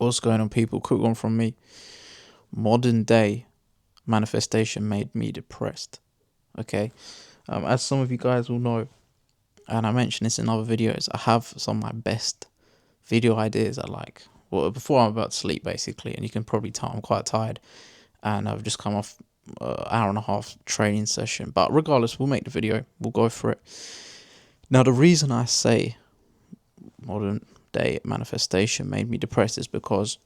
What's going on, people? Quick one from me. Modern day manifestation made me depressed. Okay. As some of you guys will know, and I mentioned this in other videos, I have some of my best video ideas before I'm about to sleep, basically. And you can probably tell I'm quite tired. And I've just come off an hour and a half training session. But regardless, we'll make the video. We'll go for it. Now, the reason I say modern day manifestation made me depressed is because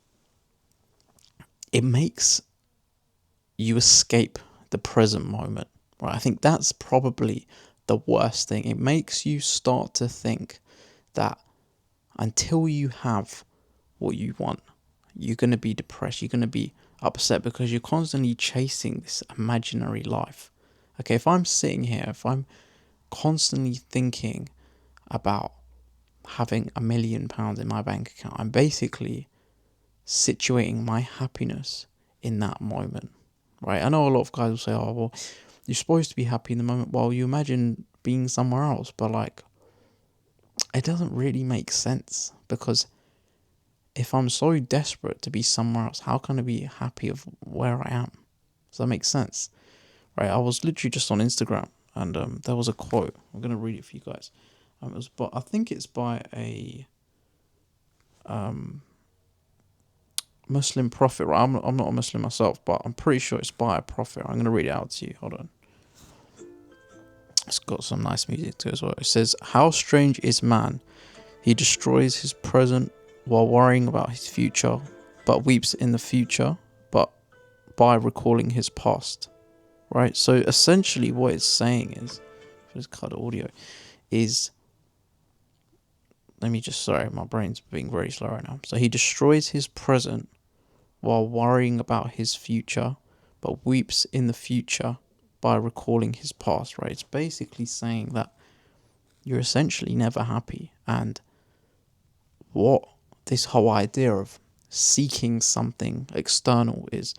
it makes you escape the present moment, right? I think that's probably the worst thing. It makes you start to think that until you have what you want, you're going to be depressed. You're going to be upset because you're constantly chasing this imaginary life. Okay, if I'm sitting here, if I'm constantly thinking about having £1 million in my bank account, I'm basically situating my happiness in that moment, right? I know a lot of guys will say, oh, well, you're supposed to be happy in the moment while you imagine being somewhere else, but it doesn't really make sense, because if I'm so desperate to be somewhere else, how can I be happy of where I am? Does that make sense? Right? I was literally just on Instagram, and there was a quote. I'm gonna read it for you guys. I think it's by a Muslim prophet. Right? I'm not a Muslim myself, but I'm pretty sure it's by a prophet. I'm gonna read it out to you. Hold on. It's got some nice music too as well. It says, "How strange is man? He destroys his present while worrying about his future, but weeps in the future, but by recalling his past." Right? So essentially what it's saying is, just cut the audio, is, sorry, my brain's being very slow right now. So he destroys his present while worrying about his future, but weeps in the future by recalling his past, right? It's basically saying that you're essentially never happy. And what this whole idea of seeking something external is,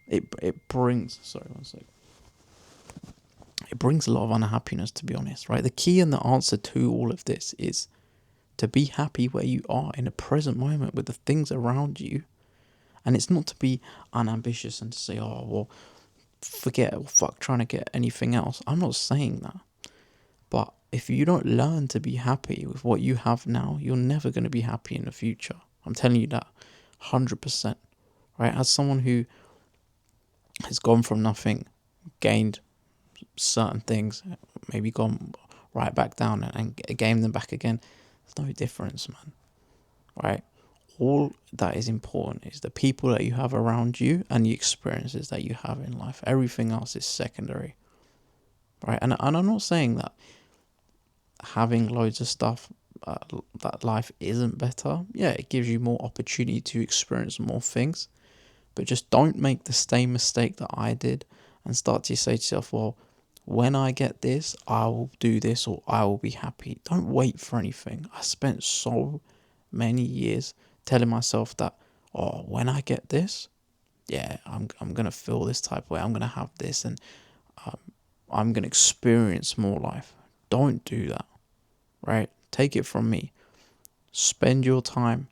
it brings, sorry, one sec. It brings a lot of unhappiness, to be honest, right? The key and the answer to all of this is to be happy where you are in the present moment with the things around you. And it's not to be unambitious and to say, oh, well, forget or fuck trying to get anything else. I'm not saying that. But if you don't learn to be happy with what you have now, you're never going to be happy in the future. I'm telling you that 100%. Right? As someone who has gone from nothing, gained certain things, maybe gone right back down and gained them back again, there's no difference, man. Right? All that is important is the people that you have around you and the experiences that you have in life. Everything else is secondary, right? And I'm not saying that having loads of stuff, that life isn't better. Yeah, it gives you more opportunity to experience more things, but just don't make the same mistake that I did and start to say to yourself, well, when I get this, I will do this, or I will be happy. Don't wait for anything. I spent so many years telling myself that, oh, when I get this, yeah, I'm gonna feel this type of way. I'm gonna have this, and I'm gonna experience more life. Don't do that, right? Take it from me. Spend your time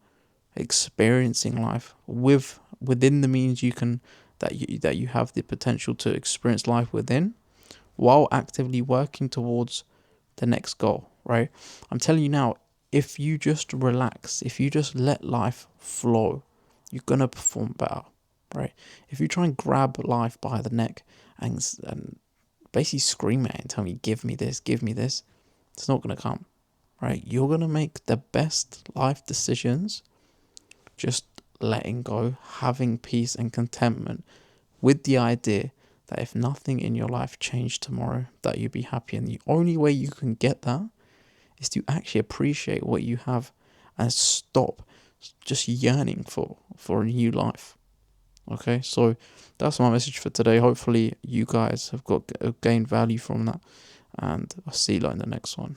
experiencing life within the means you can, that you have the potential to experience life within, while actively working towards the next goal, right? I'm telling you now, if you just relax, if you just let life flow, you're going to perform better, right? If you try and grab life by the neck and basically scream at it and tell me, give me this, it's not going to come, right? You're going to make the best life decisions just letting go, having peace and contentment with the idea that if nothing in your life changed tomorrow, that you'd be happy. And the only way you can get that is to actually appreciate what you have and stop just yearning for a new life. Okay, so that's my message for today. Hopefully you guys have gained value from that, and I'll see you in the next one.